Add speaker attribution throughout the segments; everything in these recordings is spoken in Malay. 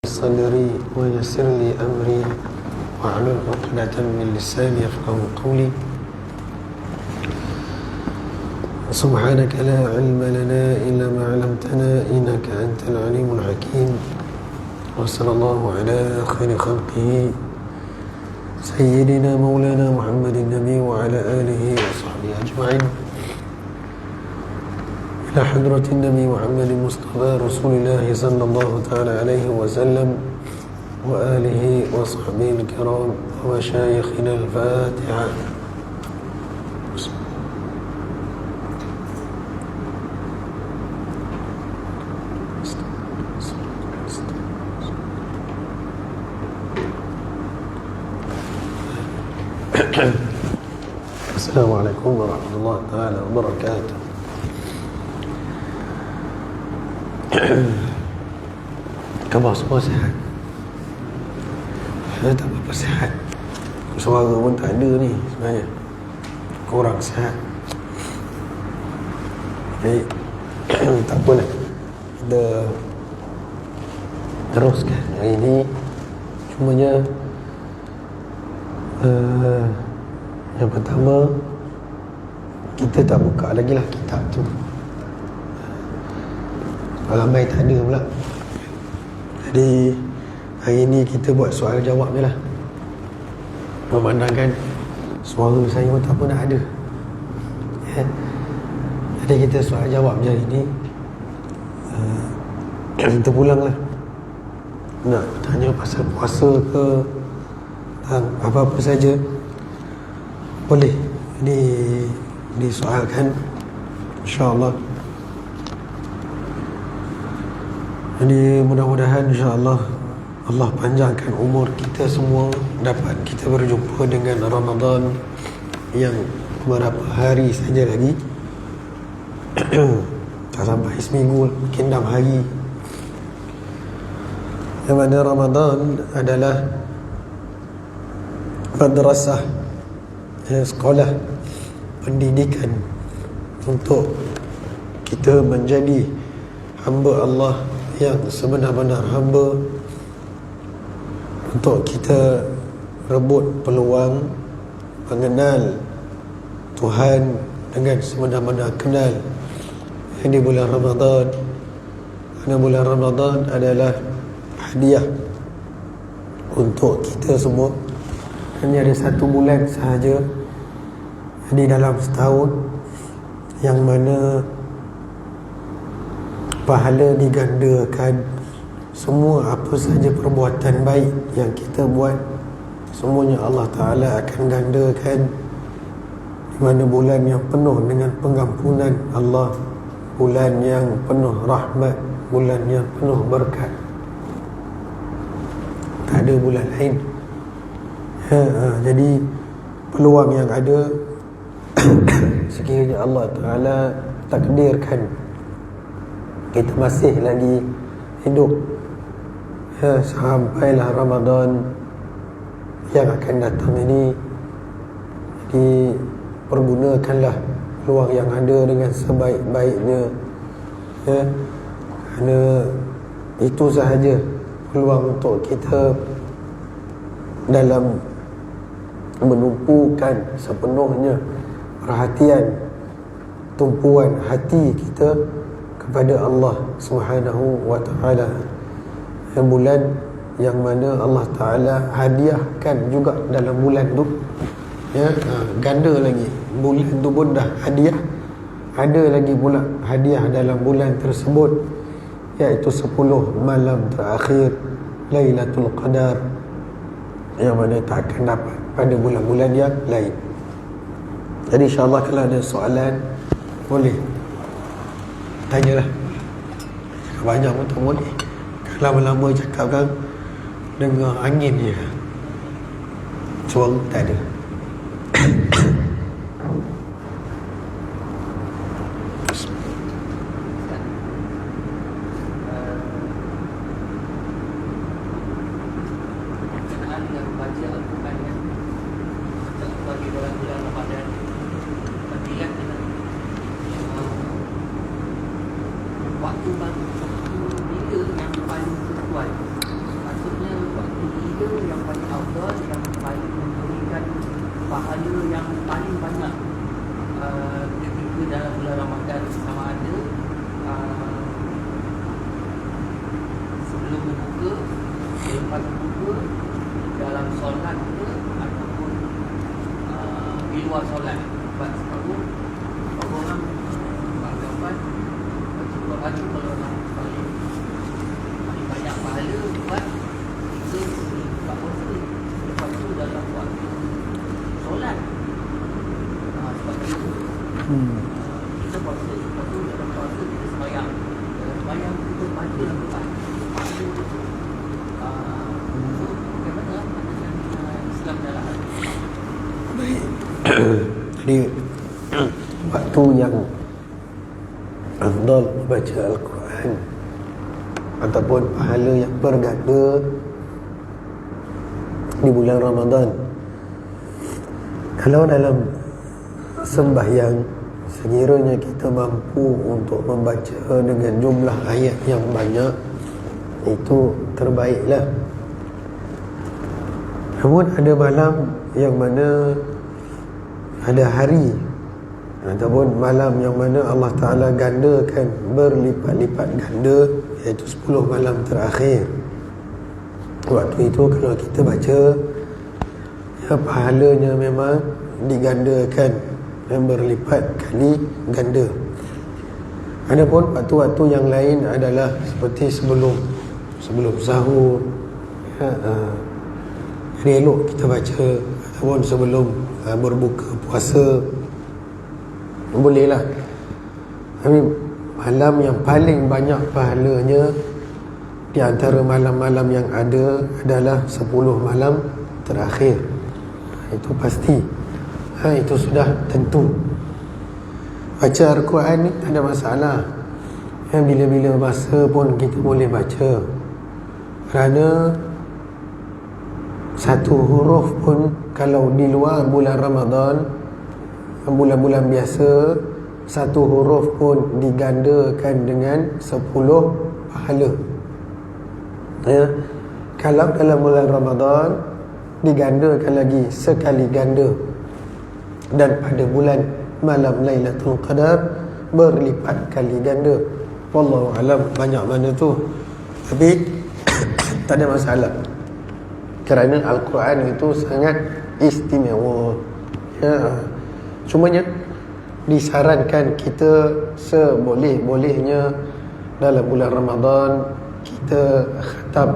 Speaker 1: صدري ويسر لي أمري واحلل عقدة من لساني يفقهوا قولي. سبحانك لا علم لنا إلا ما علمتنا إنك أنت العليم الحكيم. وصلى الله على خير خلقه سيدنا مولانا محمد النبي وعلى آله وصحبه أجمعين إلى حضرة النبي محمد المصطفى رسول الله صلى الله تعالى عليه وسلم وآله وصحبه الكرام ومشايخنا. الفاتحة. Assalamualaikum warahmatullahi taala wabarakatuh. Khabar semua sihat? Saya tak apa-apa sihat. Suara pun tak ada ni sebenarnya. Kurang sihat. Jadi tak apalah, kita teruskan hari ini. Cumanya yang pertama, kita tak buka lagi lah kitab tu. Ramai tak ada pula. Jadi hari ni kita buat soal jawab je lah. Memandangkan suara saya pun tak pun nak ada, ya. Jadi kita soal jawab je hari ni. Kita pulang lah. Nak tanya pasal puasa ke, apa-apa saja boleh disoalkan, insya-Allah. Jadi mudah-mudahan insya-Allah Allah panjangkan umur kita semua, dapat kita berjumpa dengan Ramadan yang beberapa hari saja lagi. Tak sampai seminggu, mungkin 6 hari. Yang mana Ramadan adalah madrasah, sekolah pendidikan untuk kita menjadi hamba Allah yang sebenar-benar hamba, untuk kita rebut peluang mengenal Tuhan dengan sebenar-benar kenal di bulan Ramadan. Kerana bulan Ramadan adalah hadiah untuk kita semua. Hanya ada 1 bulan sahaja di dalam setahun yang mana pahala digandakan. Semua apa sahaja perbuatan baik yang kita buat, semuanya Allah Ta'ala akan gandakan. Di mana bulan yang penuh dengan pengampunan Allah, bulan yang penuh rahmat, bulan yang penuh berkat. Tak ada bulan lain. Jadi peluang yang ada sekiranya Allah Ta'ala takdirkan kita masih lagi hidup, sampailah Ramadan yang akan datang ini, dipergunakanlah peluang yang ada dengan sebaik-baiknya, kerana itu sahaja peluang untuk kita dalam menumpukan sepenuhnya perhatian, tumpuan hati kita kepada Allah Subhanahu wa Ta'ala. Bulan yang mana Allah Ta'ala hadiahkan juga dalam bulan tu, ya, ganda lagi. Bulan tu pun dah hadiah, ada lagi pula hadiah dalam bulan tersebut, iaitu 10 malam terakhir Lailatul Qadar, yang mana tak akan dapat pada bulan-bulan yang lain. Jadi insya-Allah kalau ada soalan boleh tanyalah. Banyak pun tak boleh. Kalau lama cakap kan dengar angin je, suara tak ada.
Speaker 2: dia yang paling afdal, yang paling memberikan pahala yang paling banyak ketika dalam bulan Ramadan, sama ada sebelum berbuka, selepas berbuka, dalam solat ke, ataupun di luar solat. Sebab separuh orang beranggapan baca Quran tu kalau nak paling banyak pahala buat kita buka puasa, lepas tu dalam waktu solat. Sebab itu kita puasa, lepas tu dalam puasa kita sembahyang. Dalam sembahyang kita baca Al-Quran. Pahala tu bagaimana dengan Islam dalam hal ini?
Speaker 1: Baik. Jadi waktu yang afdal baca Al-Quran ataupun pahala yang berganda di bulan Ramadan, kalau dalam sembahyang sekiranya kita mampu untuk membaca dengan jumlah ayat yang banyak, itu terbaiklah. Namun ada malam yang mana, ada hari ataupun malam yang mana Allah Ta'ala gandakan berlipat-lipat ganda, iaitu 10 malam terakhir. Waktu itu kalau kita baca, ya, pahalanya memang digandakan dan berlipat kali ganda. Adapun waktu-waktu yang lain adalah seperti sebelum sahur, ya, jadi elok kita baca, ataupun sebelum berbuka puasa, bolehlah. Tapi malam yang paling banyak pahalanya di antara malam-malam yang ada adalah 10 malam terakhir. Itu pasti, itu sudah tentu. Baca Al-Quran ni tak ada masalah, bila-bila masa pun kita boleh baca. Kerana satu huruf pun kalau di luar bulan Ramadan, bulan-bulan biasa, satu huruf pun digandakan dengan 10 pahala. Ya, kalau dalam bulan Ramadan digandakan lagi sekali ganda, dan pada bulan malam Lailatul Qadar berlipat kali ganda. Wallahu alam banyak mana tu, tapi tak ada masalah, kerana Al-Quran itu sangat istimewa. Ya, cumanya disarankan kita seboleh-bolehnya dalam bulan Ramadan kita khatam,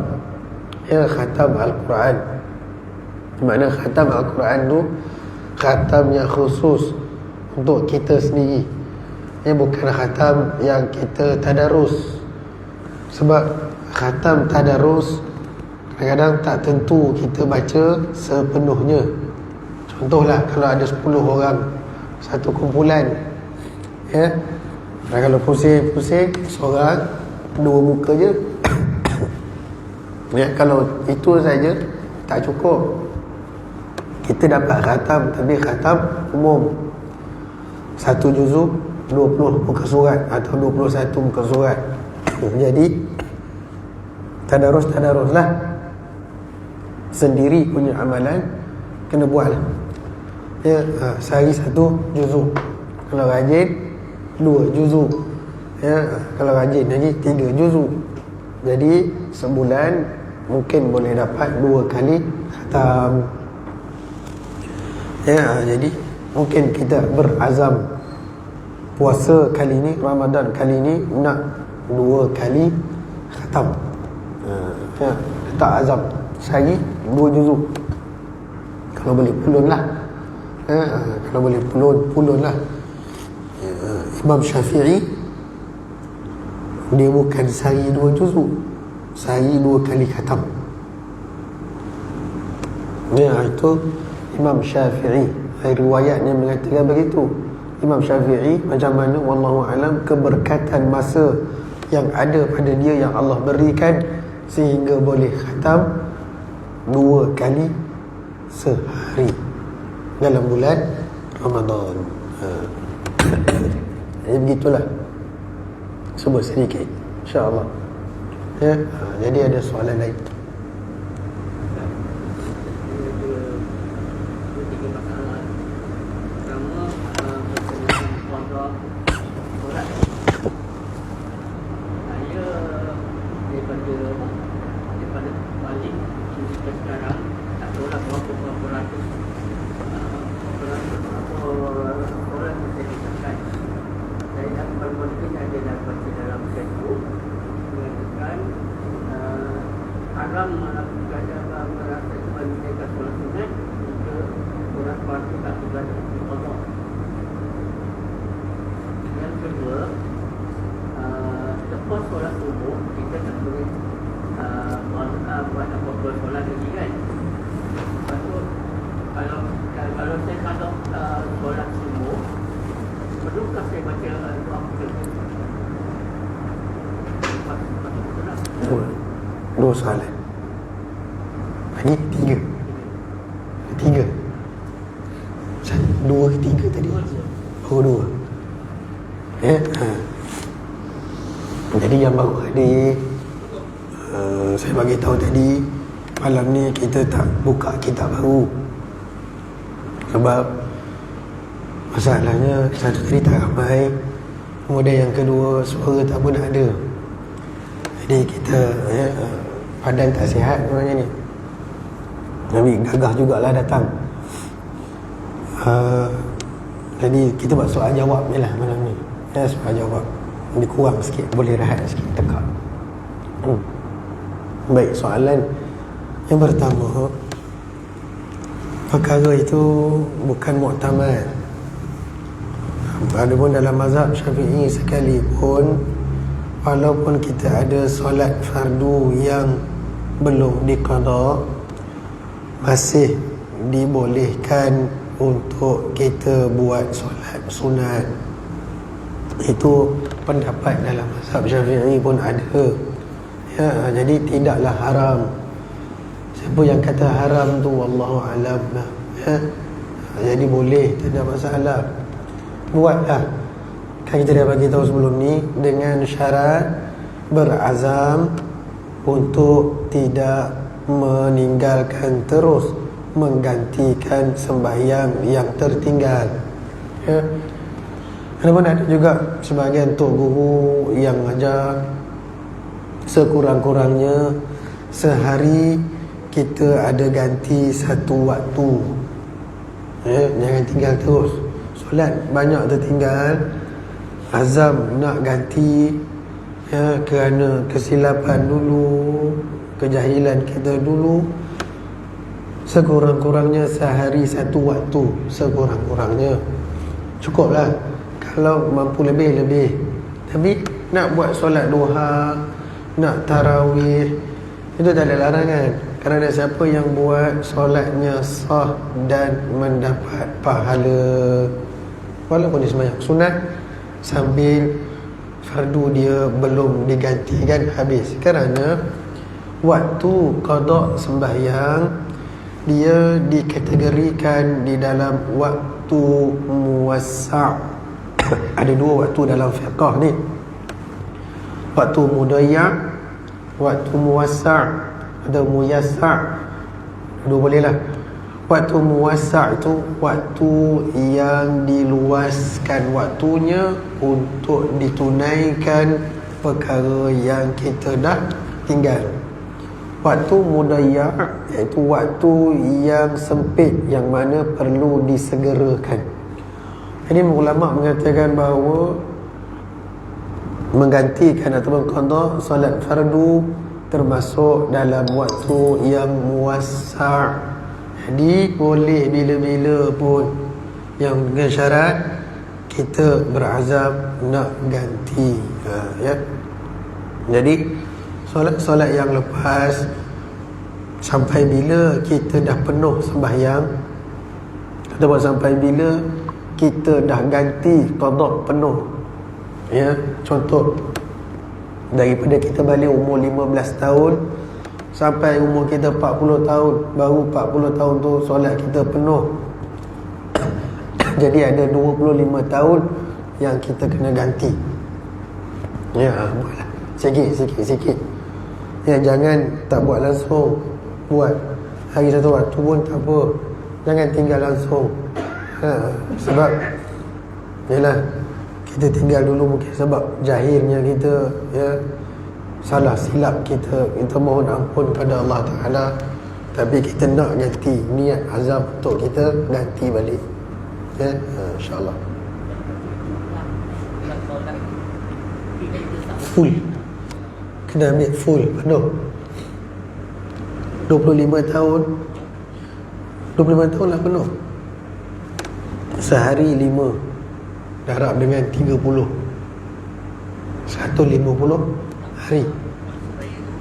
Speaker 1: ya, khatam Al-Quran. Di mana khatam Al-Quran tu khatam yang khusus untuk kita sendiri. Ini bukan khatam yang kita tadarus. Sebab khatam tadarus kadang-kadang tak tentu kita baca sepenuhnya. Contohlah, kalau ada 10 orang satu kumpulan, ya, kalau pusing-pusing seorang 2 muka je, ya, kalau itu saja tak cukup. Kita dapat khatam, tapi khatam umum, 1 juzuk 20 muka surat atau 21 muka surat. Jadi tadarus-tadaruslah, sendiri punya amalan kena buat, ya, sehari 1 juzuk, kalau rajin 2 juzuk, ya, kalau rajin lagi 3 juzuk. Jadi sebulan mungkin boleh dapat 2 kali khatam. Ya, jadi mungkin kita berazam puasa kali ni, Ramadan kali ni nak 2 kali khatam. Ya, letak azam sehari 2 juzuk. Kalau boleh pulun lah, ya, kalau boleh pulun lah. Ya, Imam Syafi'i dia bukan sehari 2 juzuk, sehari 2 kali khatam. Ya, itu Imam Syafi'i, riwayatnya mengatakan begitu. Imam Syafi'i macam mana wallahu alam, keberkatan masa yang ada pada dia yang Allah berikan sehingga boleh khatam 2 kali sehari dalam bulan Ramadan. Jadi begitulah, sebut sedikit insya-Allah. Ya, jadi ada soalan lain?
Speaker 3: haram melakukan apa merasa menunaikan solat sunat jika solat fardu tak berada di qada. Yang kedua, lepas solat subuh kita tak boleh buat apa-apa solat lagi kan. Lepas tu kalau saya kalau solat subuh, perlukah saya baca doa kita?
Speaker 1: Dua soalan. Lagi tiga. Dua ke tiga tadi? Oh, dua. Jadi yang baru tadi saya bagi tahu tadi, malam ni kita tak buka kitab baru. Sebab masalahnya satu tadi tak ramai, kemudian yang kedua suara tak pun ada. Jadi kita badan tak sihat sebenarnya ni. Nabi gagah jugalah datang. Jadi kita buat soal jawab je lah malam ni. Soal jawab. Lebih kurang sikit, boleh rehat sikit, tekak. Baik, soalan yang pertama, perkara itu bukan muktamad. Adapun dalam mazhab Syafi'i sekalipun, walaupun kita ada solat fardu yang belum diqada, masih dibolehkan untuk kita buat solat sunat. Itu pendapat dalam mazhab Syafi'i pun ada. Jadi tidaklah haram. Siapa yang kata haram tu wallahu alam lah. Jadi boleh, tak ada masalah. Buatlah. Kan kita dah bagi tahu sebelum ni, dengan syarat berazam untuk tidak meninggalkan terus menggantikan sembahyang yang tertinggal. Adapun ada juga sebahagian tok guru yang ajar sekurang-kurangnya sehari kita ada ganti satu waktu. Jangan tinggal terus. Solat banyak tertinggal, azam nak ganti, kerana kesilapan dulu, kejahilan kita dulu, sekurang-kurangnya sehari satu waktu, sekurang-kurangnya cukuplah. Kalau mampu lebih. Tapi nak buat solat duha, nak tarawih, itu tak ada larangan. Kerana siapa yang buat solatnya sah dan mendapat pahala, walaupun dia sembahyang sunat sambil fardu dia belum digantikan habis. Kerana waktu qada sembahyang dia dikategorikan di dalam waktu muwassa'. Ada dua waktu dalam fiqh ni, waktu mudayya', waktu muwassa', atau muyassa'. Dua boleh lah. Waktu muwassa' itu waktu yang diluaskan waktunya untuk ditunaikan perkara yang kita dah tinggal. Waktu mudayya' iaitu waktu yang sempit, yang mana perlu disegerakan. Jadi ulama mengatakan bahawa menggantikan ataupun qada solat fardu termasuk dalam waktu yang muwassa'. Jadi boleh bila-bila pun, yang dengan syarat kita berazam nak ganti. Jadi solat-solat yang lepas, sampai bila kita dah penuh sembahyang, ataupun sampai bila kita dah ganti qada penuh. Contoh, daripada kita balik umur 15 tahun sampai umur kita 40 tahun, baru 40 tahun tu solat kita penuh. Jadi ada 25 tahun yang kita kena ganti. Buatlah sikit. Jangan tak buat langsung. Buat hari satu waktu pun tak apa. Jangan tinggal langsung. Sebab yalah, kita tinggal dulu mungkin sebab jahilnya kita, salah silap kita mohon ampun kepada Allah Ta'ala. Tapi kita nak ganti, niat azam untuk kita ganti balik. InsyaAllah full, kena ambil full penuh. 25 tahun 25 tahun lah penuh. Sehari 5, darab dengan 30, 150 hari.
Speaker 2: Maksud saya tu,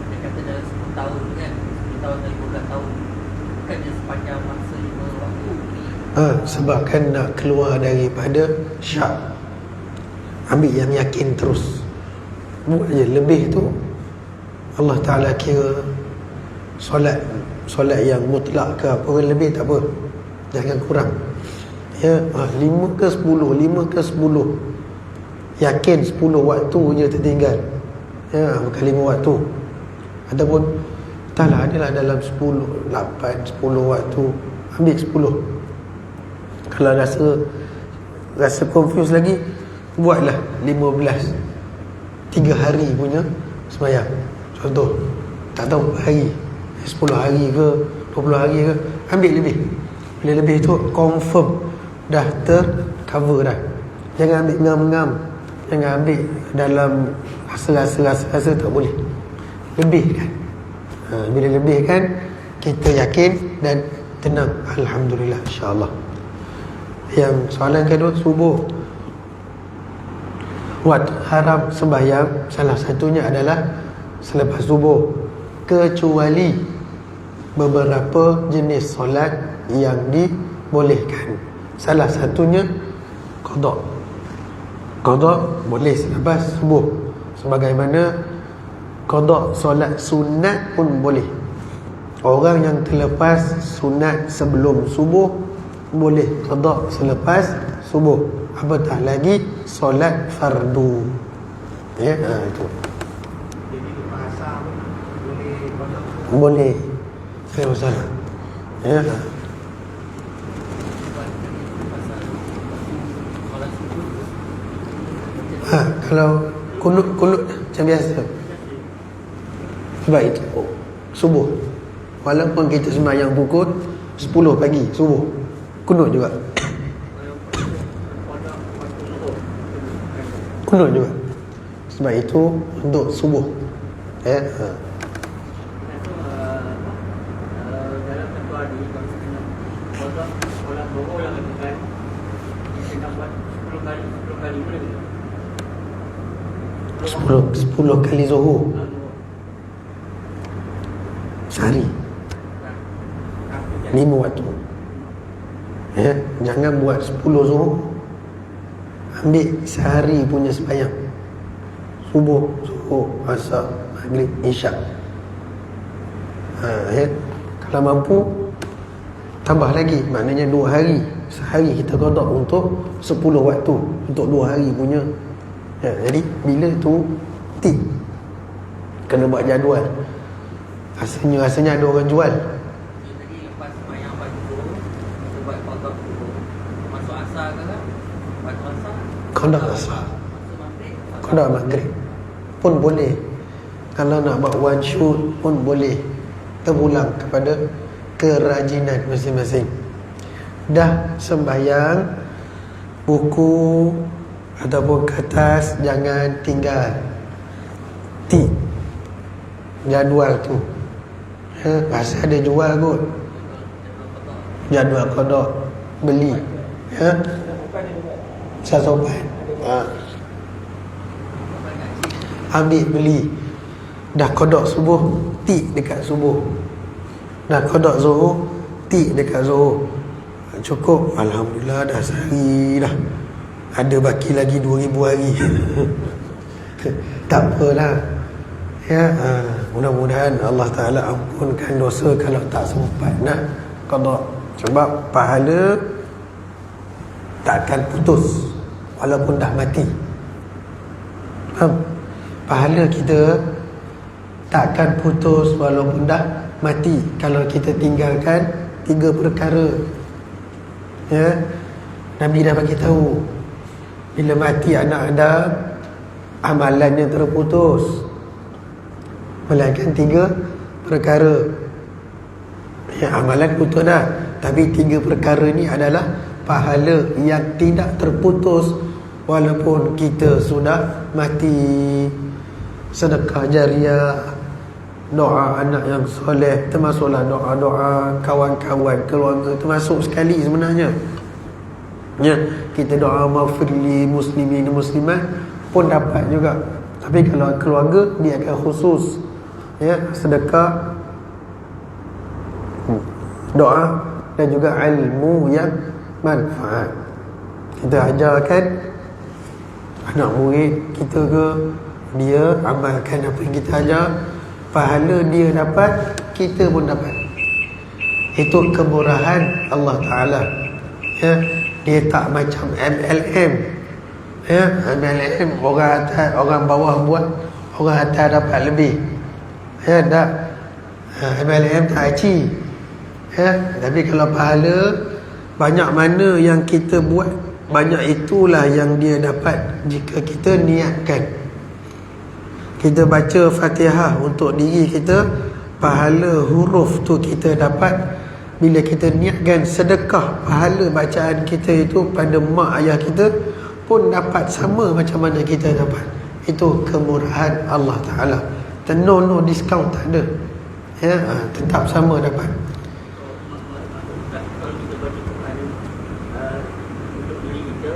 Speaker 2: dia kata dalam 10 tahun kan, 10 tahun dan 15 tahun, bukannya sepanjang masa 5 waktu ni.
Speaker 1: Sebab kan nak keluar daripada syak, ambil yang yakin terus, buat je. Lebih tu Allah Ta'ala kira solat yang mutlak ke apa, lebih tak apa, jangan kurang. Ya, 5 ke 10, 5 ke 10, yakin 10 waktu je tertinggal, ya, bukan 5 waktu. Ataupun taklah, adalah dalam 10, 8, 10 waktu, ambil 10. Kalau rasa confuse lagi, buatlah 15, 3 hari punya sembahyang. Contoh, tak tahu hari, 10 hari ke 20 hari ke, ambil lebih. Bila lebih tu confirm dah tercover dah. Jangan ambil ngam-ngam, jangan ambil dalam rasa tak boleh. Lebihkan. Bila lebihkan, kita yakin dan tenang. Alhamdulillah, insya-Allah. Yang soalan kedua, subuh. Waktu haram sembahyang salah satunya adalah selepas subuh, kecuali beberapa jenis solat yang dibolehkan. Salah satunya qada. Qada boleh selepas subuh, sebagaimana qada solat sunat pun boleh. Orang yang terlepas sunat sebelum subuh boleh qada selepas subuh, apatah lagi solat fardu. Ya, itu
Speaker 4: Jadi bahasa boleh qada.
Speaker 1: boleh. Saya salah. Ya. Kalau kunut macam biasa. Sebab itu subuh, walaupun kita sembahyang pukul 10 pagi subuh, kunut juga. Kunut juga. Sebab itu untuk subuh. Ya.
Speaker 3: Dalam satu hari, kalau kita nak solat zuhur yang katakan, kita nak buat 10 kali boleh tak?
Speaker 1: 10 kali zuhur sehari, 5 waktu. Ya, jangan buat 10 zuhur, ambil sehari punya sembahyang. Subuh, zuhur, asar, maghrib, isyak. Ya. Kalau mampu, tambah lagi, maknanya 2 hari. Sehari kita qada untuk 10 waktu, untuk 2 hari punya. Ya, jadi bila tu kena buat jadual. Rasanya ada orang jual.
Speaker 2: Jadi lepas sembahyang pagi tu, kita buat qada dulu. Masuk asar ke kan? Waktu asar.
Speaker 1: Qada asar,
Speaker 2: Masuk maghrib.
Speaker 1: qada maghrib pun boleh. Kalau nak buat one shoot pun boleh. Terpulang kepada kerajinan masing-masing. Dah sembahyang, buku ataupun kertas jangan tinggal. Jadual tu. Ya, rasa ada jual kot. Jadual qada, beli. Ya. Sopan. Ambil beli. Dah qada subuh, dekat subuh. Dah qada zuhur, dekat zuhur. Cukup, alhamdulillah, dah sehari dah. Ada baki lagi 2000 hari. Tak apalah. Ya, mudah-mudahan Allah Ta'ala ampunkan dosa kalau tak sempat nak qada. Sebab pahala takkan putus walaupun dah mati. Faham? Pahala kita takkan putus walaupun dah mati kalau kita tinggalkan 3 perkara. Ya, Nabi dah bagi tahu, bila mati anak Adam, amalannya terputus, melainkan 3 perkara. Ya, amalan putus dah, tapi 3 perkara ni adalah pahala yang tidak terputus walaupun kita sudah mati. Sedekah jariah, doa anak yang soleh, termasuklah doa-doa kawan-kawan, keluarga, termasuk sekali sebenarnya. Ya, kita doa maghfirli muslimin muslimat pun dapat juga. Tapi kalau keluarga dia akan khusus, ya, sedekah, doa dan juga ilmu yang manfaat. Kita ajarkan anak murid kita ke, dia amalkan apa yang kita ajar, pahala dia dapat, kita pun dapat. Itu kemurahan Allah Ta'ala, ya. Dia tak macam MLM, ya. MLM orang atas, orang bawah buat, orang atas dapat lebih, ya. Tak, MLM tak aci, ya. Tapi kalau pahala, banyak mana yang kita buat, banyak itulah yang dia dapat jika kita niatkan. Kita baca Fatihah untuk diri kita, pahala huruf tu kita dapat. Bila kita niatkan sedekah, pahala bacaan kita itu pada mak ayah kita pun dapat sama macam mana kita dapat. Itu kemurahan Allah Ta'ala. No discount tak ada, ya. Tetap sama dapat.
Speaker 3: Kalau kita baca Quran untuk diri kita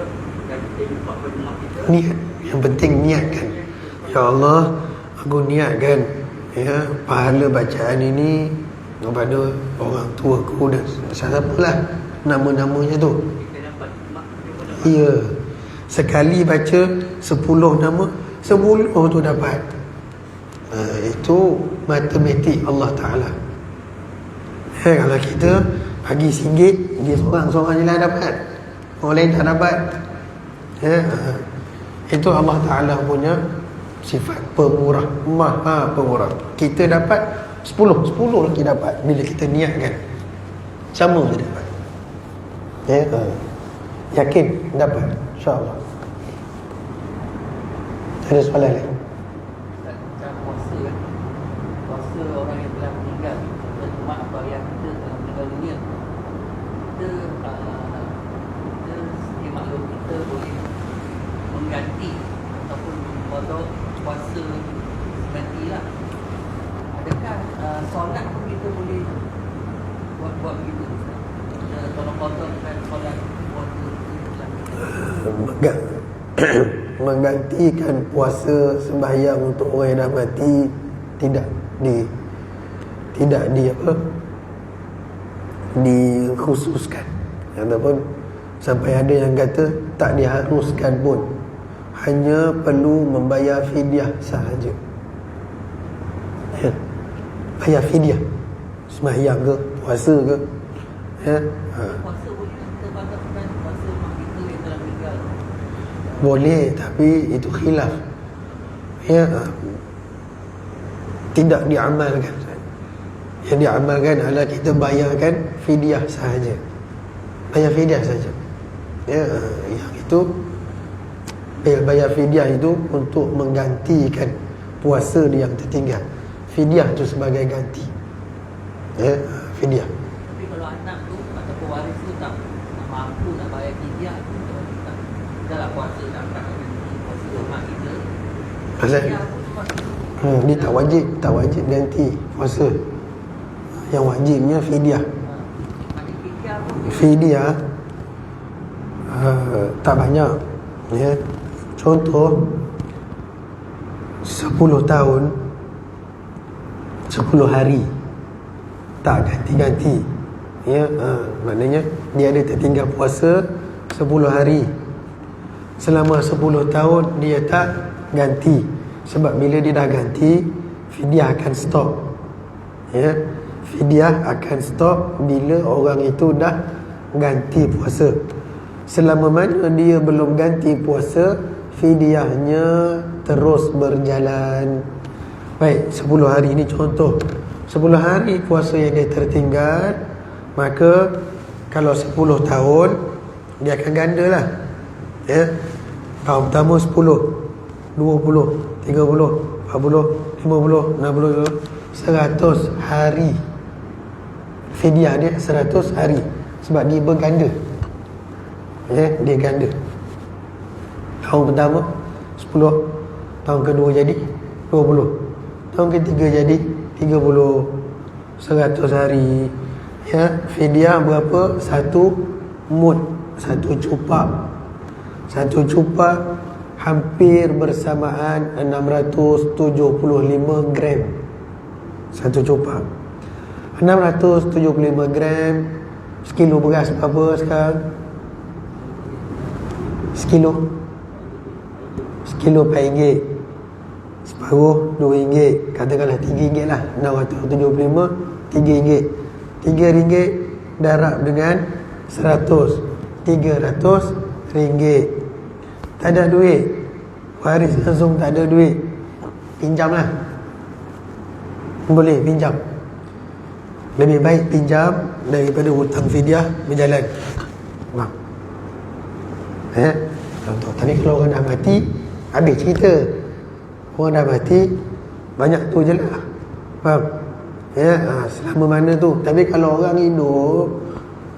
Speaker 3: dan kita infak pada mak kita,
Speaker 1: Niat, yang penting niatkan. Ya Allah, aku niatkan, ya, pahala bacaan ini kepada orang tuaku dan siapalah nama-namanya tu.
Speaker 3: kita dapat mak kita pun dapat.
Speaker 1: Ya, sekali baca 10 nama, 10 tu dapat. Itu matematik Allah Ta'ala. Kalau kita bagi RM1, dia seorang-seorang je lah dapat, orang lain tak dapat. Itu Allah Ta'ala punya sifat pemurah, maha pemurah. Kita dapat 10 lagi dapat bila kita niatkan, sama je dapat, ya. Yakin dapat, insyaAllah. Ada soalan lain?
Speaker 2: Macam puasa kan, puasa orang yang telah meninggal, mak atau ayah kita telah meninggal dunia, kita sebagai makhluk kita boleh mengganti ataupun memotong puasa gantilah. Adakah solat pun kita boleh buat begitu? Kita tolong potongkan solat puasa
Speaker 1: Menggantikan puasa sembahyang untuk orang yang dah mati tidak dikhususkan, ataupun sampai ada yang kata tak diharuskan pun, hanya perlu membayar fidyah sahaja, ya. Bayar fidyah sembahyang ke puasa ke, ya.
Speaker 2: puasa boleh kita batalkan puasa mak kita yang telah meninggal.
Speaker 1: Boleh, tapi itu khilaf, ya. Tidak diamalkan. Yang diamalkan adalah kita bayarkan fidyah sahaja, bayar fidyah saja, ya. Yang itu bayar fidyah itu untuk menggantikan puasa yang tertinggal. Fidyah itu sebagai ganti, ya, fidyah.
Speaker 2: Tapi kalau anak tu ataupun waris tu tak mampu nak bayar fidyah, dah lah puasa tak puasa mak kita.
Speaker 1: Pasal dia tak wajib ganti puasa. Yang wajibnya fidyah. Fidyah tak banyak, ya. Contoh 10 tahun 10 hari tak ganti-ganti, ya. Maknanya dia ada tertinggal puasa 10 hari. Selama 10 tahun dia tak ganti. Sebab bila dia dah ganti, fidyah akan stop, ya. Fidyah akan stop bila orang itu dah ganti puasa. Selama mana dia belum ganti puasa, fidyahnya terus berjalan. Baik, 10 hari ini contoh. 10 hari puasa yang dia tertinggal, maka kalau 10 tahun dia akan ganda lah, ya. Tahun pertama 10, 20, 30, 40, 50, 60, 100 hari. Fidyah dia 100 hari. Sebab dia berganda, ya, dia ganda. Tahun pertama 10, tahun kedua jadi 20, tahun ketiga jadi 100 hari. Ya, fidyah berapa? 1 mud, 1 cupak. 1 cupak hampir bersamaan 675 gram. 1 cupak 675 gram. Sekilo beras berapa sekarang? Sekilo RM4, separuh RM2, katakanlah RM3 lah. 675 RM3. RM3 darab dengan 100, RM300. Tak ada duit, waris langsung tak ada duit, pinjam lah. Boleh pinjam. Lebih baik pinjam daripada hutang fidyah berjalan. Faham? Contoh. Tapi kalau orang dah mati, habis cerita. Orang dah mati, banyak tu je lah. Faham? Selama mana tu. Tapi kalau orang hidup,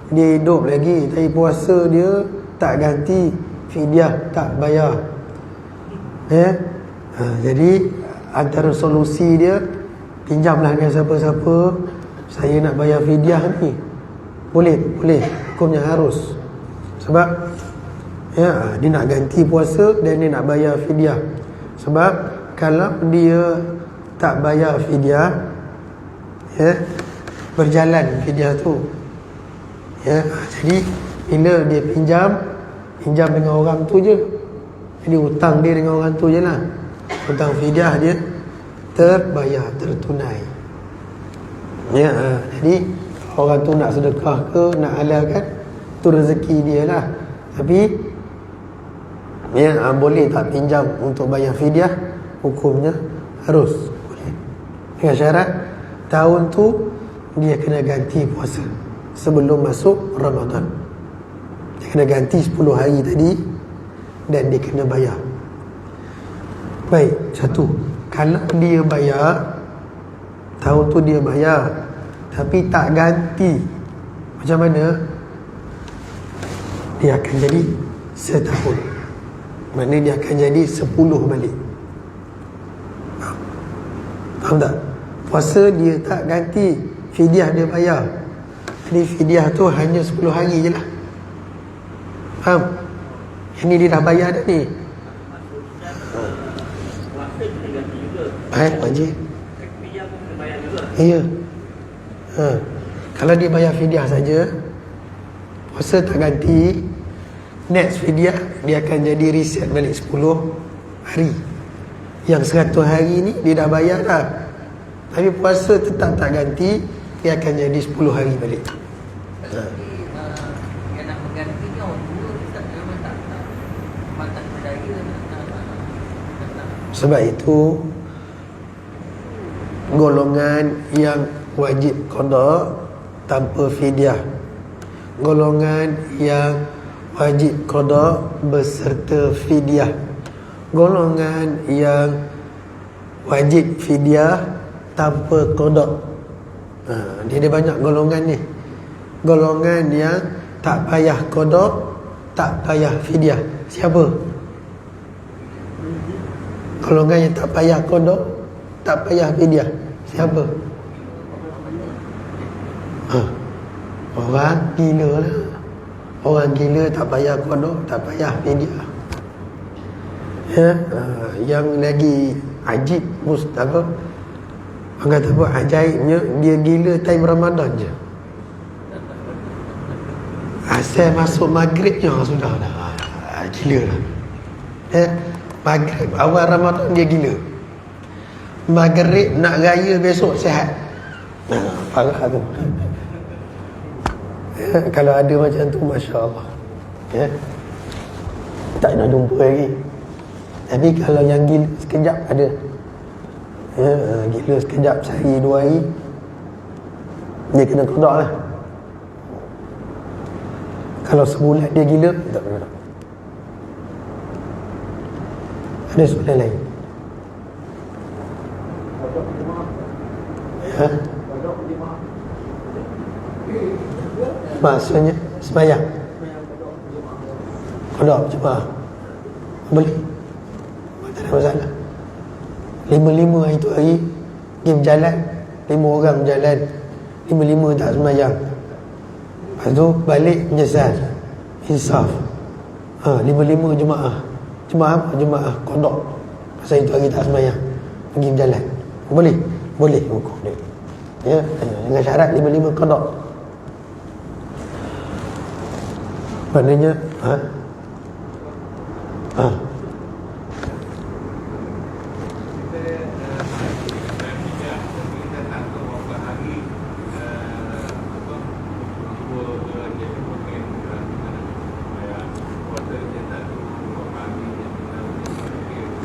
Speaker 1: dia hidup lagi, tapi puasa dia tak ganti, fidyah tak bayar. Jadi antara solusi dia, pinjamlah dengan siapa-siapa, saya nak bayar fidyah ni. Boleh, hukumnya harus. Sebab dia nak ganti puasa dan dia nak bayar fidyah. Sebab kalau dia tak bayar fidyah, berjalan fidyah tu. Jadi bila dia pinjam dengan orang tu je. Jadi hutang dia dengan orang tu je lah. Hutang fidyah dia terbayar, tertunai. Jadi orang tu nak sedekah ke, nak halalkan, tu rezeki dia lah. Tapi boleh tak pinjam untuk bayar fidyah? Hukumnya harus, boleh. Dengan syarat tahun tu dia kena ganti puasa sebelum masuk Ramadan. Dia kena ganti 10 hari tadi dan dia kena bayar. Baik, satu. Kalau dia bayar, tahun tu dia bayar tapi tak ganti, macam mana? Dia akan jadi setahun. Maknanya dia akan jadi 10 balik. Faham tak? Puasa dia tak ganti, fidyah dia bayar. Jadi fidyah tu hanya 10 hari je lah. Faham? Ini dia dah bayar dah ni. Wajib. Ya. Kalau dia bayar fidyah saja, puasa tak ganti, next fidyah dia akan jadi reset balik 10 hari. Yang 100 hari ni dia dah bayar dah, tapi puasa tetap tak ganti, dia akan jadi 10 hari balik.
Speaker 2: Yang nak mengganti ni orang tua, tak berdaya.
Speaker 1: Sebab itu golongan yang wajib qada tanpa fidyah, golongan yang wajib qada beserta fidyah, golongan yang wajib fidyah tanpa qada. Dia ada banyak golongan ni. Golongan yang tak payah qada, tak payah fidyah. Siapa? Golongan yang tak payah qada, tak payah fidyah. Siapa? Orang gila lah. Orang gila tak payah qada, tak payah fidyah. Yang lagi ajib, apa, orang kata apa, ajaibnya, dia gila time Ramadan je. Asal masuk maghrib je sudah dah gila lah. Maghrib awal Ramadan dia gila. Maghrib nak raya besok sihat. Parah tu. Kalau ada macam tu, Masya Allah. Tak nak jumpa lagi. Tapi kalau yang gila sekejap ada. Gila sekejap, sehari 2 hari, dia kena qada lah. Kalau sebulan dia gila, tak kena. Ada soalan lain? Maksudnya sembahyang qada jemaah boleh, tak ada masalah. 5 hari tu hari dia berjalan, 5 orang jalan, 5 tak sembahyang. Lepas tu balik menyesal, insaf. 5 jemaah. Jemaah qada. Pasal itu hari tak sembahyang, pergi berjalan. Boleh hukum dia. Ya, dengan syarat 5 qada. Maknanya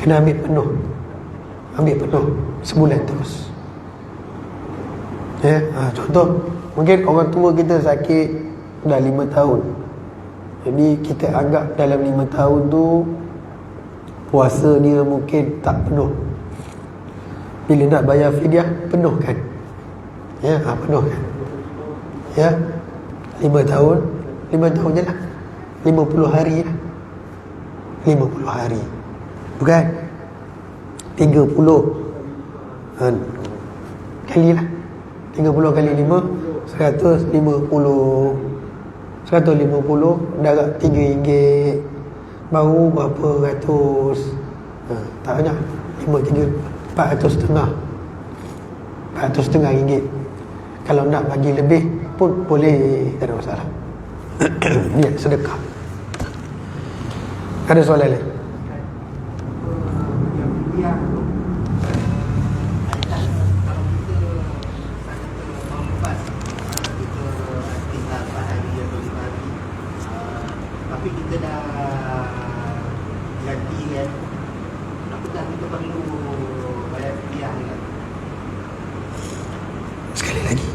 Speaker 1: kena ambil penuh sebulan terus. Ya, contoh mungkin orang tua kita sakit dah 5 tahun. Jadi kita anggap dalam 5 tahun tu puasa dia mungkin tak penuh. Bila nak bayar fidyah, penuhkan. Ya, penuhkan. Ya, 5 tahun je lah. 50 hari lah. 50 hari. Bukan 30 kali lah. 30 kali 5 150 darab RM3 baru berapa ratus. Tak banyak. 400 setengah ringgit. Kalau nak bagi lebih pun boleh, tak ada masalah. Niat sedekah. Ada soalan lain?
Speaker 4: Tapi kita dah ganti kan, apakah kita perlu bayar fidyah kan?
Speaker 1: Sekali lagi.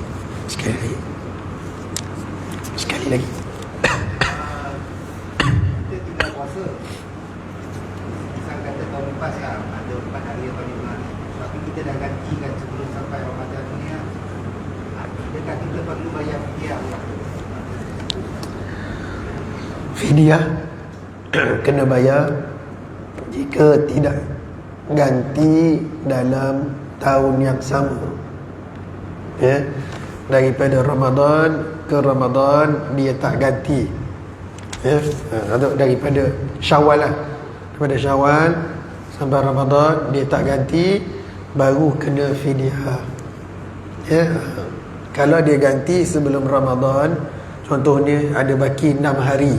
Speaker 4: Kita tinggal puasa. Misal kata tahun lepas lah, ada 4 hari atau 5 hari. Tapi kita dah gantikan sebelum sampai Ramadan ni lah. Adakah kita perlu bayar fidyah kan?
Speaker 1: Fidyah kena bayar jika tidak ganti dalam tahun yang sama. Ya, daripada Ramadan ke Ramadan dia tak ganti. Ya, atau daripada Syawal lah. Daripada Syawal sampai Ramadan dia tak ganti, baru kena fidyah. Ya, kalau dia ganti sebelum Ramadan, contohnya ada baki 6 hari.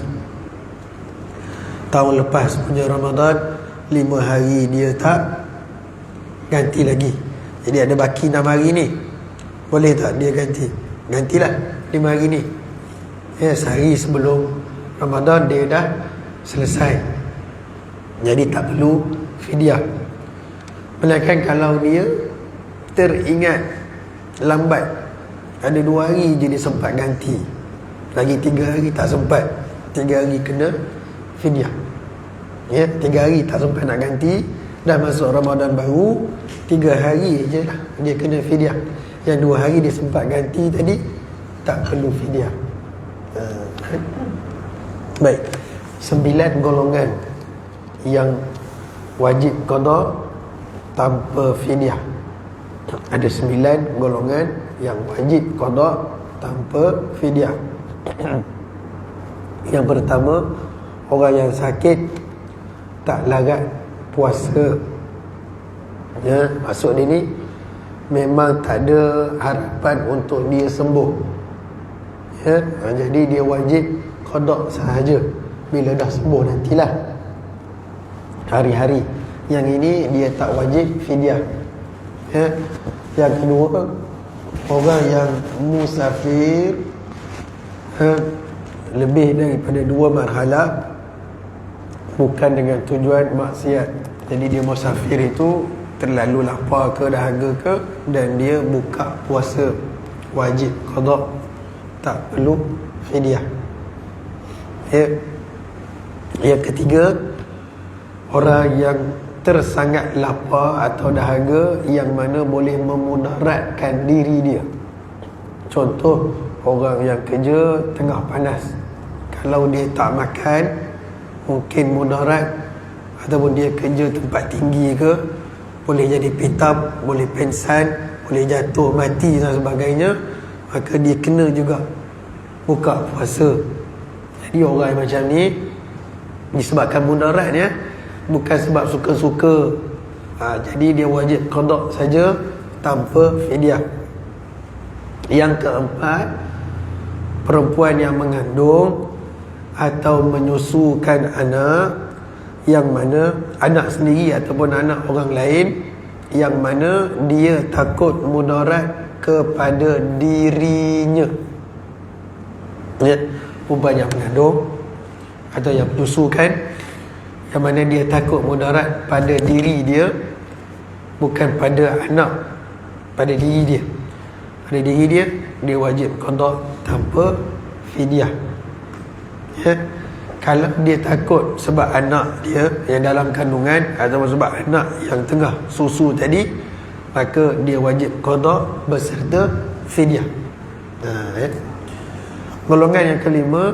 Speaker 1: Tahun lepas punya Ramadan 5 hari dia tak ganti lagi. Jadi ada baki 6 hari ni, boleh tak dia ganti? Gantilah 5 hari ni. Ya, sehari sebelum Ramadan dia dah selesai. Jadi tak perlu fidyah. Melainkan kalau dia teringat lambat, ada 2 hari je dia sempat ganti, lagi 3 hari tak sempat, 3 hari kena fidyah. Ya, 3 hari tak sempat nak ganti, dah masuk Ramadan baru, 3 hari je lah dia kena fidyah. Yang 2 hari dia sempat ganti tadi tak perlu fidyah. Baik, 9 golongan yang wajib qada tanpa fidyah. Ada 9 golongan yang wajib qada tanpa fidyah. Yang pertama, orang yang sakit tak larat puasa. Ya, maksud dia ni memang tak ada harapan untuk dia sembuh. Ya, jadi dia wajib qada sahaja. Bila dah sembuh nantilah. Hari-hari yang ini dia tak wajib fidyah. Ya. Yang kedua, orang yang musafir, lebih daripada 2 marhalah, bukan dengan tujuan maksiat. Jadi dia musafir itu terlalu lapar ke, dahaga ke, dan dia buka puasa, wajib qada, tak perlu fidyah. Ya. Yang ketiga, orang yang tersangat lapar atau dahaga yang mana boleh memudaratkan diri dia. Contoh, orang yang kerja tengah panas, kalau dia tak makan mungkin mudarat, ataupun dia kerja tempat tinggi ke, boleh jadi pitam, boleh pensan, boleh jatuh, mati dan sebagainya, maka dia kena juga buka puasa. Jadi orang yang macam ni disebabkan mudarat ya, bukan sebab suka-suka. Jadi dia wajib qada saja tanpa fidyah. Yang keempat, perempuan yang mengandung atau menyusukan anak, yang mana anak sendiri ataupun anak orang lain, yang mana dia takut mudarat kepada dirinya. Ya, perempuan yang mengandung atau yang menyusukan, yang mana dia takut mudarat pada diri dia, bukan pada anak, pada diri dia. Pada diri dia, dia wajib qada tanpa fidyah. Ya. Kalau dia takut sebab anak dia yang dalam kandungan atau sebab anak yang tengah susu tadi, maka dia wajib qada beserta fidyah. Ya. Golongan yang kelima,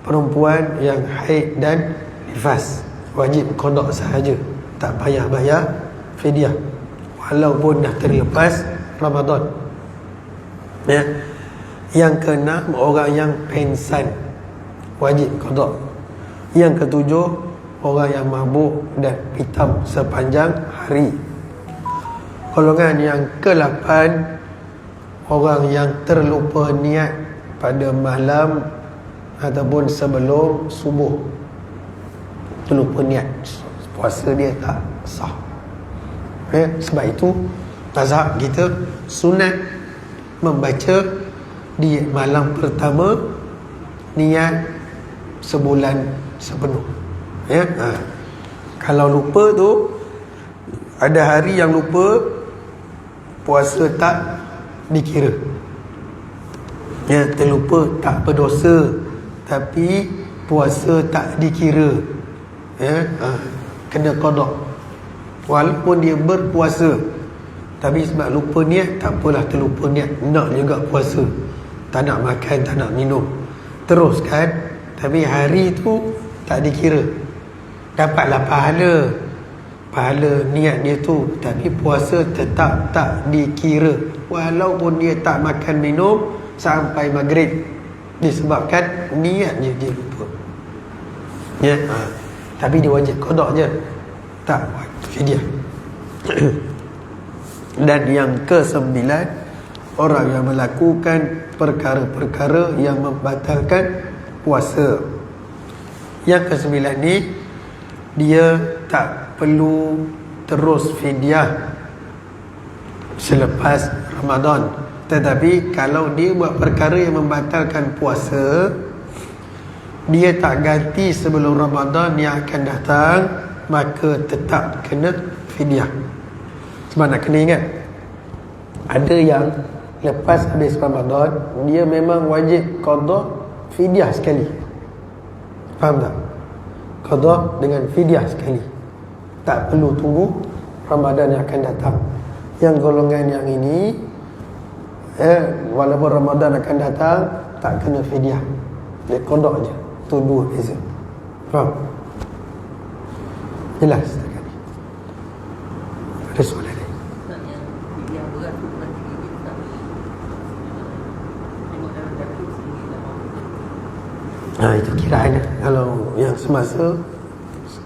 Speaker 1: perempuan yang haid dan nifas, wajib qada sahaja, tak payah bayar fidyah walaupun dah terlepas Ramadan. Ya. Yang keenam, orang yang pengsan, wajib qada. Yang ketujuh, orang yang mabuk dan pitam sepanjang hari. Golongan yang ke-8, orang yang terlupa niat pada malam ataupun sebelum subuh. Terlupa niat, puasa dia tak sah. Sebab itu mazhab kita sunat membaca di malam pertama niat sebulan sepenuh. Kalau lupa tu, ada hari yang lupa, puasa tak dikira. Terlupa tak berdosa, tapi puasa tak dikira. Kena qada walaupun dia berpuasa, tapi sebab lupa niat, tak apalah, terlupa niat, nak juga puasa, tak nak makan, tak nak minum, teruskan. Tapi hari tu tak dikira, dapatlah pahala niat dia tu, tapi puasa tetap tak dikira walaupun dia tak makan minum sampai maghrib, disebabkan niat dia lupa. Tapi dia wajib qada je, tak fidyah. Dan yang ke-9, orang yang melakukan perkara-perkara yang membatalkan puasa. Yang ke-9 ni, dia tak perlu terus fidyah selepas Ramadan. Tetapi kalau dia buat perkara yang membatalkan puasa, dia tak ganti sebelum Ramadan yang akan datang, maka tetap kena fidyah. Sebab nak kena ingat, ada yang lepas habis Ramadan, dia memang wajib qada fidyah sekali. Faham tak? Qada dengan fidyah sekali, tak perlu tunggu Ramadan yang akan datang. Yang golongan yang ini, walaupun Ramadan akan datang, tak kena fidyah, dia qada je. Itu dua beza. Faham? Jelas setakat ni? Ada soalan ni? Itu kiraan. Kalau yang semasa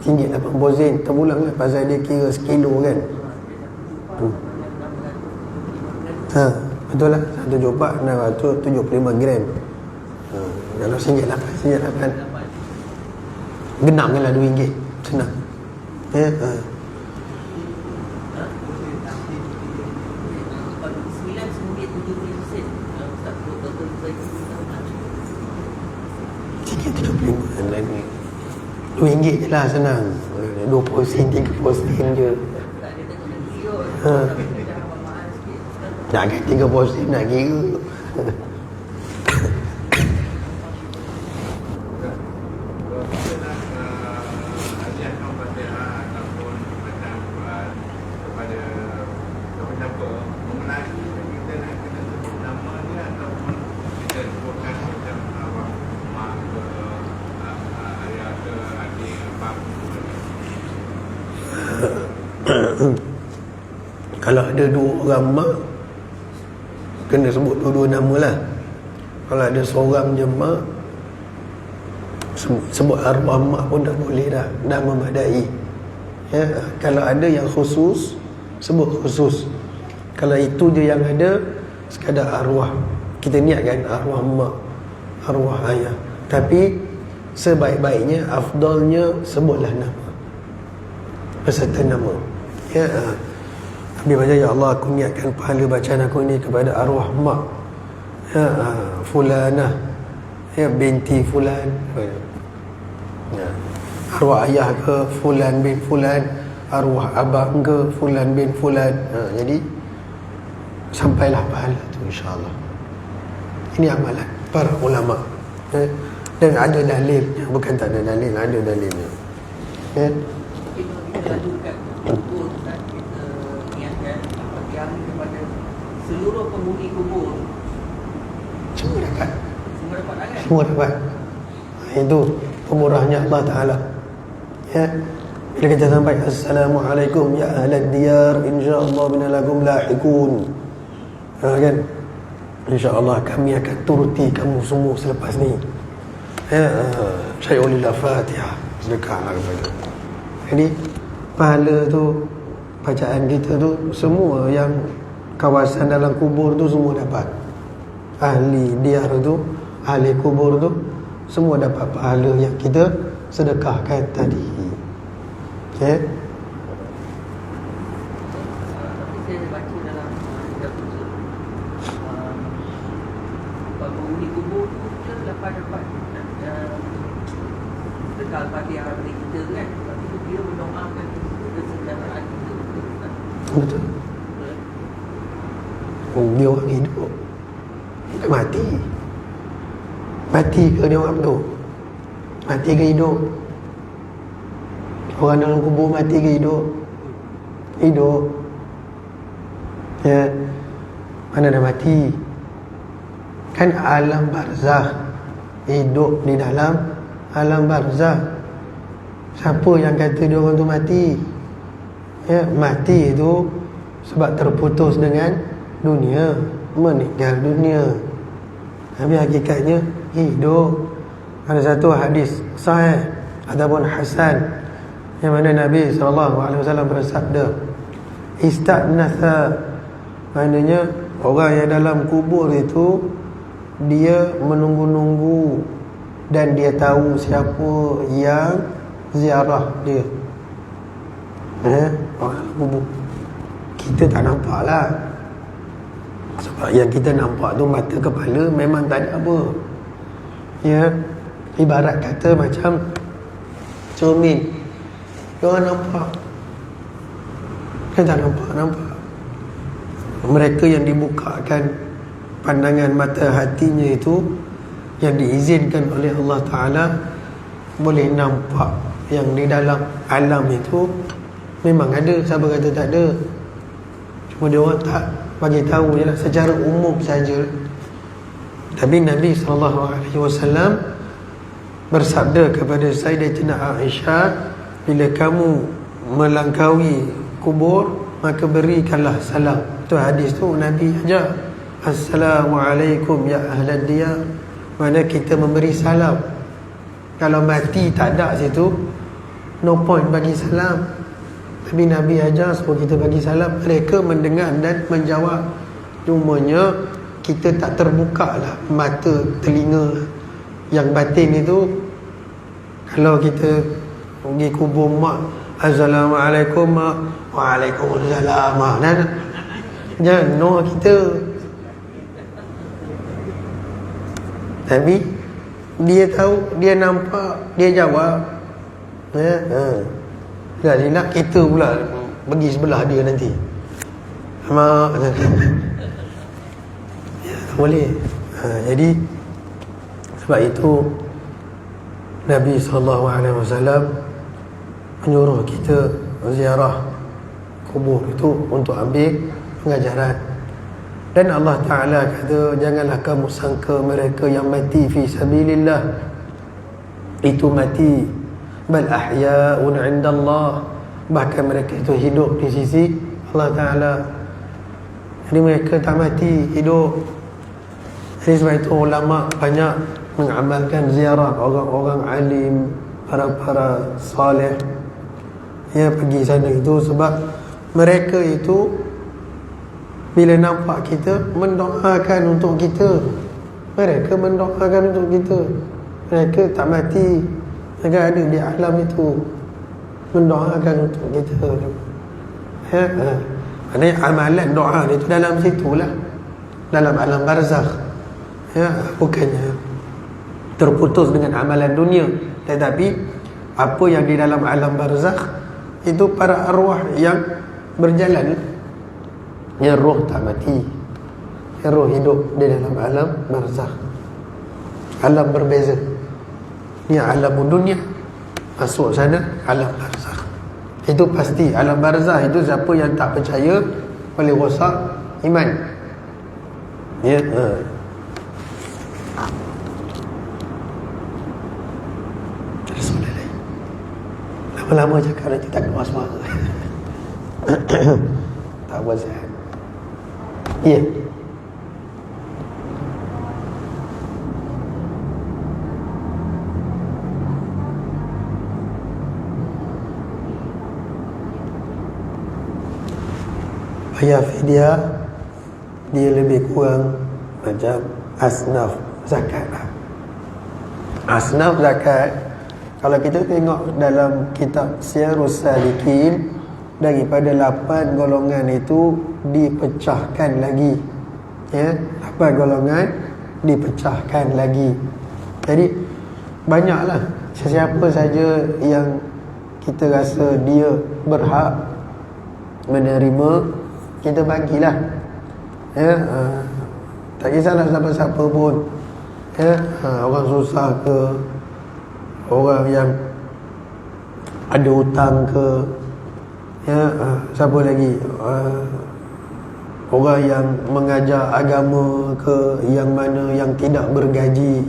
Speaker 1: RM1.80 terpulang lah, pasal dia kira sekilo kan. Betul lah, 1 jopak 675 gram. Kalau RM1.8 genapkanlah RM2, senang. RM2 je lah, senang. 20 sen, 30 sen je. Nak kan 30 sen nak kira. Kalau ada 2 orang mak, kena sebut dua-dua nama lah. Kalau ada seorang je mak, sebut arwah mak pun dah boleh dah memadai. Ya, kalau ada yang khusus, sebut khusus. Kalau itu je yang ada, sekadar arwah, kita niatkan arwah mak, arwah ayah. Tapi sebaik-baiknya, afdalnya sebutlah nama beserta nama. Ya, Nabi baca, ya Allah, aku niatkan pahala bacaan aku ini kepada arwah mak, ya, fulanah, ya, binti fulan, ya, arwah ayah ke fulan bin fulan, arwah abang ke fulan bin fulan. Jadi sampailah pahala tu, insya-Allah. Ini amalan para ulama. Dan ada dalil, bukan tak ada dalil, ada dalilnya. Ya.
Speaker 2: Kita lakukan kubur, kita niatkan bagi kepada seluruh penghuni kubur.
Speaker 1: Semua dapat.
Speaker 2: Semua dapat kan?
Speaker 1: Semua dapat. Itu pemurahnya Allah Ta'ala. Ya. Bila kita sampai Assalamualaikum ya ahlad diyar, insyaAllah bina lakum lahikun. Kan? InsyaAllah kami akan turuti kamu semua selepas ni. Ya, syai'ulillah Fatihah, sedekahlah kepada. Jadi pahala tu, bacaan kita tu, semua yang kawasan dalam kubur tu semua dapat. Ahli diyar tu, ahli kubur tu, semua dapat pahala yang kita sedekahkan tadi. Okay?
Speaker 2: Tapi saya baca dalam kitab suci, penghuni kubur tu dia dapat dekal Fatihah dari kita kan. Tapi tu dia mendoakan kesejahteraan kita.
Speaker 1: Betul. Dia orang hidup, dia mati. Mati ke dia orang tu? Mati ke hidup? Orang dalam kubur mati ke hidup? Hidup. Ya. Mana dah mati? Kan alam barzah, hidup di dalam alam barzah. Siapa yang kata dia orang tu mati? Ya, mati itu sebab terputus dengan dunia, meninggal dunia. Tapi hakikatnya hidup. Ada satu hadis sahih ataupun hasan yang mana Nabi SAW bersabda, istanatha, maknanya orang yang dalam kubur itu dia menunggu-nunggu dan dia tahu siapa yang ziarah dia. Orang dalam kubur kita tak nampak lah, sebab yang kita nampak tu mata kepala memang tak ada apa. Ya, ibarat kata macam cermin, orang nampak kan tak nampak. Mereka yang dibukakan pandangan mata hatinya itu, yang diizinkan oleh Allah Ta'ala, boleh nampak yang di dalam alam itu memang ada. Siapa kata tak ada? Cuma dia orang tak bagi tahu je lah, secara umum saja. Tapi Nabi SAW bersabda kepada Sayyidatina Aisyah, bila kamu melangkaui kubur, maka berikanlah salam. Itu hadis tu Nabi ajar, Assalamualaikum ya ahlad diyar, mana kita memberi salam. Kalau mati tak ada situ, no point bagi salam. Tapi Nabi ajar supaya kita bagi salam. Mereka mendengar dan menjawab. Cumanya kita tak terbuka lah mata, telinga yang batin itu. Kalau kita pergi kubur mak, Assalamualaikum mak, Waalaikumsalam mak, jangan no kita. Tapi dia tahu, dia nampak, dia jawab. Nak kita pula pergi sebelah dia nanti. Mak, ya, tak boleh. Jadi sebab itu Nabi SAW menyuruh kita ziarah kubur itu untuk ambil pengajaran. Dan Allah Ta'ala kata, janganlah kamu sangka mereka yang mati fi sabilillah itu mati, bal ahya'un 'indallah, bahkan mereka itu hidup di sisi Allah Ta'ala. Jadi mereka tak mati, hidup. Jadi sebab itu ulama banyak mengamalkan ziarah orang-orang alim, para salih, ya, pergi sana itu sebab mereka itu bila nampak kita mendoakan untuk kita. Mereka mendoakan untuk kita. Mereka tak mati, mereka ada di alam itu mendoakan untuk kita. Ya, maknanya amalan doa itu dalam situlah, dalam alam barzakh. Ya, bukannya terputus dengan amalan dunia, tetapi apa yang di dalam alam barzakh itu para arwah yang berjalan. Ya, roh tak mati, ya, roh hidup di dalam alam barzakh. Alam berbeza. Ni alam dunia, masuk sana alam barzakh. Itu pasti. Alam barzakh itu siapa yang tak percaya boleh rosak iman. Ya, lama-lama cakap nanti tak keluar suara. Tak buat sihat. Ya. Bayar fidyah dia lebih kurang macam asnaf zakat lah. Asnaf zakat, kalau kita tengok dalam kitab Siyarus Salikin, daripada 8 golongan itu dipecahkan lagi. Ya, 8 golongan dipecahkan lagi. Jadi banyaklah, sesiapa saja yang kita rasa dia berhak menerima, kita bagilah. Ya, tak kisahlah siapa-siapa pun. Ya, orang susah ke, orang yang ada hutang ke, ya, siapa lagi, orang yang mengajar agama ke, yang mana yang tidak bergaji,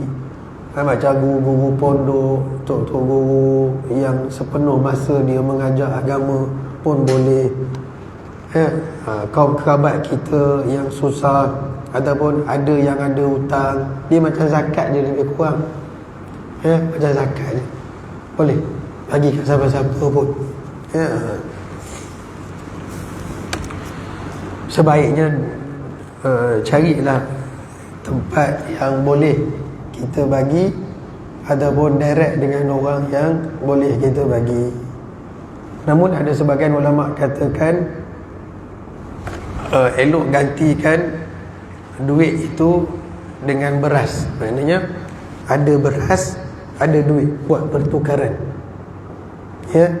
Speaker 1: macam guru-guru pondok, tok-tok guru yang sepenuh masa dia mengajar agama pun boleh. Ya, kaum kerabat kita yang susah ataupun ada yang ada hutang, dia macam zakat dia lebih kurang. Ya, macam zakat je, boleh bagi kat siapa-siapa pun. Ya, sebaiknya carilah tempat yang boleh kita bagi ataupun direct dengan orang yang boleh kita bagi. Namun ada sebahagian ulama katakan elok gantikan duit itu dengan beras. Maknanya ada beras, ada duit, buat pertukaran. Ya,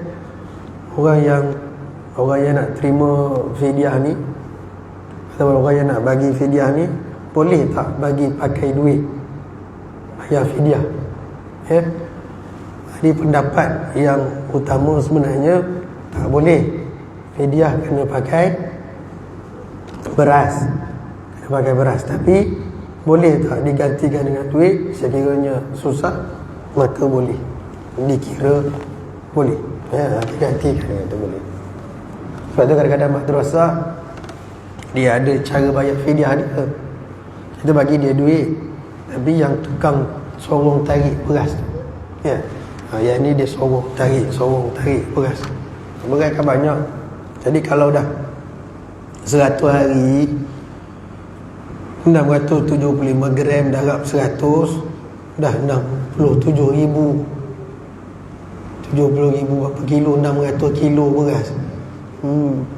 Speaker 1: orang yang nak terima fidyah ni atau orang yang nak bagi fidyah ni, boleh tak bagi pakai duit bayar fidyah? Ya, jadi pendapat yang utama sebenarnya tak boleh. Fidyah kena pakai beras, kena pakai beras. Tapi boleh tak digantikan dengan duit? Sekiranya susah, maka boleh, dikira boleh. Ya, digantikan dengan itu boleh. Sebab tu kadang-kadang madrasah dia ada cara bayar fidyah dia. Kita bagi dia duit, tapi yang tukang sorong tarik beras tu, ya, yang ni dia sorong tarik beras. Beras kan banyak. Jadi kalau dah 100 hari 675 gram darab 100, dah 67,000 berapa kilo, 600 kilo beras.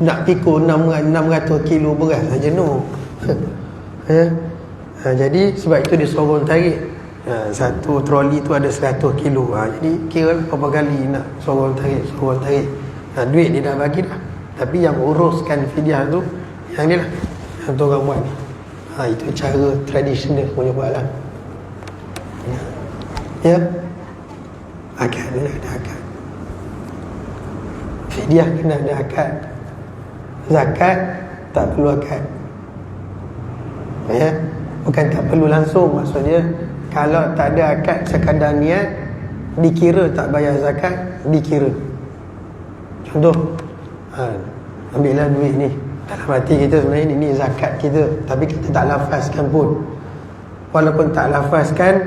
Speaker 1: Nak pikul 600 kilo beras lah jenuh. Ya. Jadi sebab itu dia sorong tarik. Satu troli tu ada 100 kilo. Jadi kira berapa kali nak sorong tarik. Duit dia dah bagi dah. Tapi yang uruskan fidyah tu yang ni lah, yang tu orang buat ni. Itu cara tradisional punya buat lah. Ya, akad dia ada akad. Fidyah kena ada akad. Zakat tak perlu akad. Ya, bukan tak perlu langsung, maksudnya kalau tak ada akad, sekadar niat, dikira tak bayar zakat, dikira. Contoh, ambillah duit ni dalam hati kita sebenarnya ini zakat kita, tapi kita tak lafazkan pun. Walaupun tak lafazkan,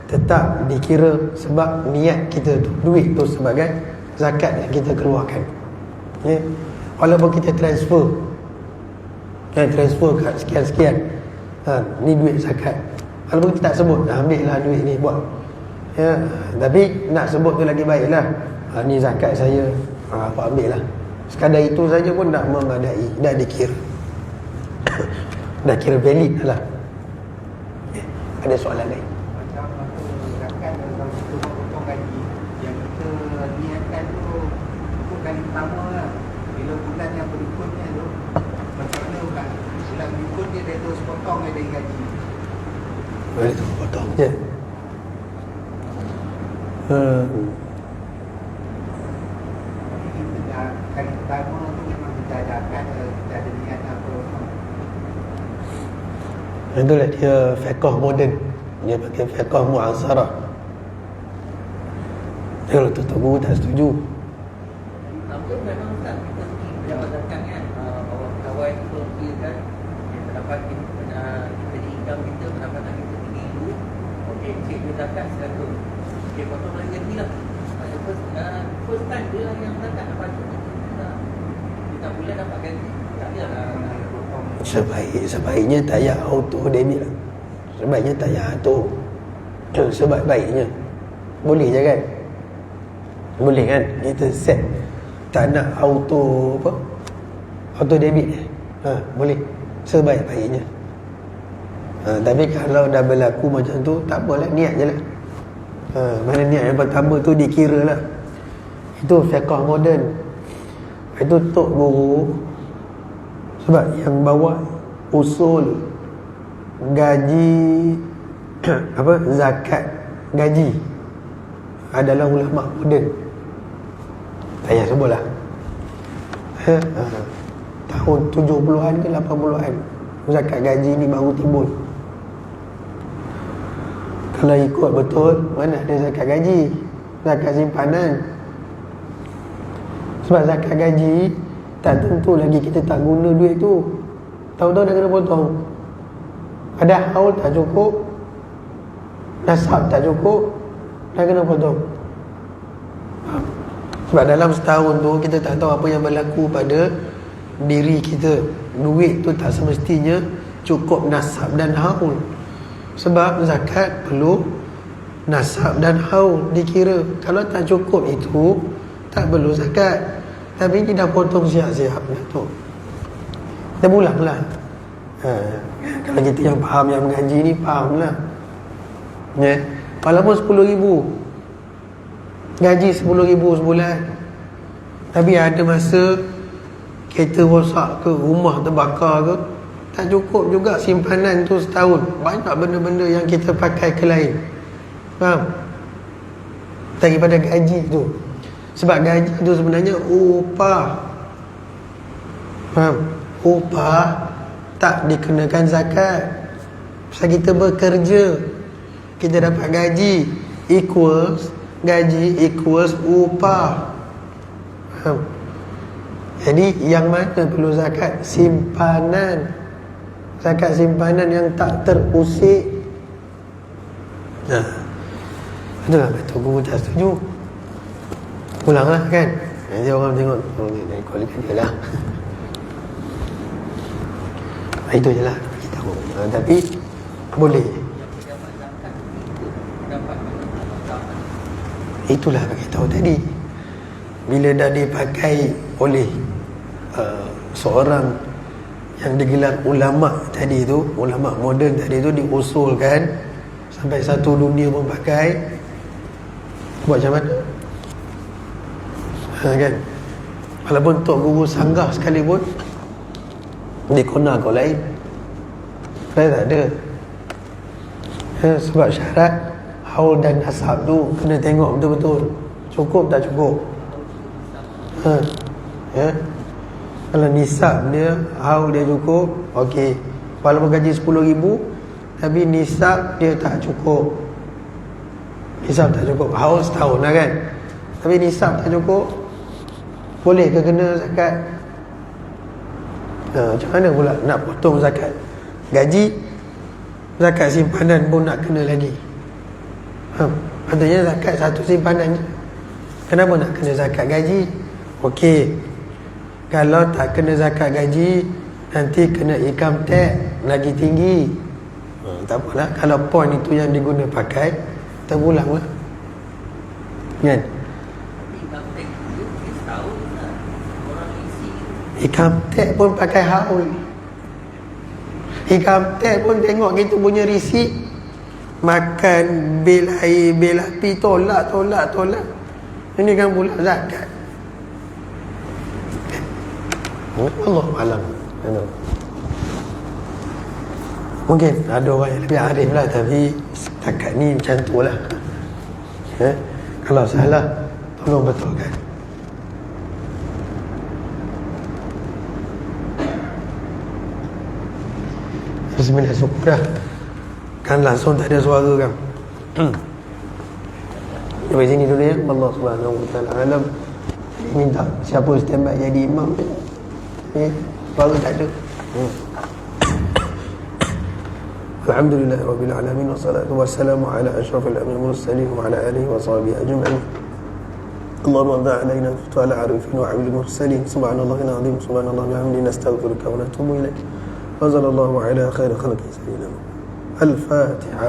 Speaker 1: tetap dikira sebab niat kita tu, duit tu sebagai zakat yang kita keluarkan. Ya. Walaupun kita transfer, transfer kat sekian-sekian, ni duit zakat. Walaupun kita tak sebut, ambil lah duit ni buat. Ya. Tapi nak sebut tu lagi baik lah. Ni zakat saya, apa ambil lah. Sekadar itu saja pun dah memadai, dah dikira dah kira valid lah. Ada soalan lain?
Speaker 4: Macam zakat kalau kita mau potong gaji, yang kita niatkan tu untuk kali pertama lah. Bila bulan yang berikutnya tu, macam mana bukan bulan berikutnya dia terus potong dari gaji.
Speaker 1: Boleh tu potong je.
Speaker 4: Kita dah kali pertama tu memang kita ada zakat, kita ada niat apa.
Speaker 1: Itulah dia fiqh moden. Dia pakai fiqh mu'asarah. Kalau tutup guru tak setuju.
Speaker 3: Namun memang tak kita pergi berjawab zakat kan, orang kawan kita kan, yang terdapat kita di income kita, pendapatan kita tinggi dulu. Okey, cikgu zakat 100. Okey, potong lagi gaji lah. First time dia lah yang zakat, lepas tu kita boleh dapat gaji. Tak payahlah
Speaker 1: Sebaiknya tak payah auto debit. Sebaiknya tak payah auto. Sebaik-baiknya boleh je kan? Boleh kan? Kita set tak nak auto apa? Auto debit. Boleh. Sebaik-baiknya. Tapi kalau dah berlaku macam tu, tak apalah, niat je lah. Mana niat yang pertama tu dikira lah. Itu fiqh moden. Itu tok guru. Sebab yang bawa usul gaji apa, zakat gaji adalah ulama moden. Tak payah sebutlah. Tahun 70-an ke 80-an zakat gaji ni baru timbul. Kalau ikut betul, mana ada zakat gaji, zakat simpanan. Sebab zakat gaji tak tentu lagi kita tak guna duit tu, tahu-tahu dah kena potong. Ada haul tak cukup, nasab tak cukup, dah kena potong. Sebab dalam setahun tu kita tak tahu apa yang berlaku pada diri kita. Duit tu tak semestinya cukup nasab dan haul. Sebab zakat perlu nasab dan haul dikira. Kalau tak cukup itu, tak perlu zakat. Tapi ini dah potong siap-siap tu. Kita pulang lah. Kalau kita yang faham, yang mengaji ni faham lah. Walaupun 10,000 gaji 10,000 sebulan, tapi ada masa kereta rosak ke, rumah terbakar ke, tak cukup juga simpanan tu setahun. Banyak benda-benda yang kita pakai ke lain. Faham? Daripada gaji tu. Sebab gaji tu sebenarnya upah. Faham? Upah tak dikenakan zakat. Sebab kita bekerja, kita dapat gaji equals upah. Faham? Jadi yang mana perlu zakat? Simpanan. Zakat simpanan yang tak terusik. Itulah betul guru tak setuju. Pulanglah kan. Nanti orang tengok, ni kualitas dia lah. Itu je lah kita tahu. Tapi boleh. Itulah bagi tahu tadi. Bila dah dipakai oleh seorang yang digelar ulama tadi tu, ulama moden tadi tu, diusulkan sampai satu dunia pun pakai, buat macam mana? Kan? Walaupun tok guru sanggah sekalipun, dia kona kau lain. Saya tak ada. Sebab syarat haul dan nasab tu kena tengok betul-betul cukup tak cukup. Kalau nisab dia, haul dia cukup, okey. Walaupun gaji 10,000, tapi nisab dia tak cukup. Nisab tak cukup, haul setahun lah kan. Tapi nisab tak cukup, boleh ke kena zakat? Macam mana pula nak potong zakat gaji, zakat simpanan pun nak kena lagi? Patutnya zakat satu simpanan je. Kenapa nak kena zakat gaji? Okey, kalau tak kena zakat gaji, nanti kena income tax lagi tinggi. Tak apalah, kalau poin itu yang diguna pakai, terpulang lah. Kan? Income tax pun pakai haul. Income tax pun tengok kita punya risik, makan bil air, bil api, tolak. Ini kan pula zakat. Allah alam. Mungkin ada orang yang lebih arif lah, tapi setakat ni macam tu lah. Kalau salah, tolong betulkan. Bismillah, syukur dah. Kan langsung tak ada suara kan. Sampai sini dulu ya. Allah subhanahu wa ta'ala alam. Minta siapa standby jadi imam. Suara tak ada. Alhamdulillah rabbil alamin, wassalatu wassalamu ala asyrafil mursalin wa ala alihi wa sahbihi ajma'in. Allahumma dha alaina ala arifin wa abil mursalin. Subhanallahil azim, subhanallah bihamdihi, nastaghfiruka wa natubu ilaik. Wa sallallahu ala khairi khalqi sayyidina. Al-Fatiha.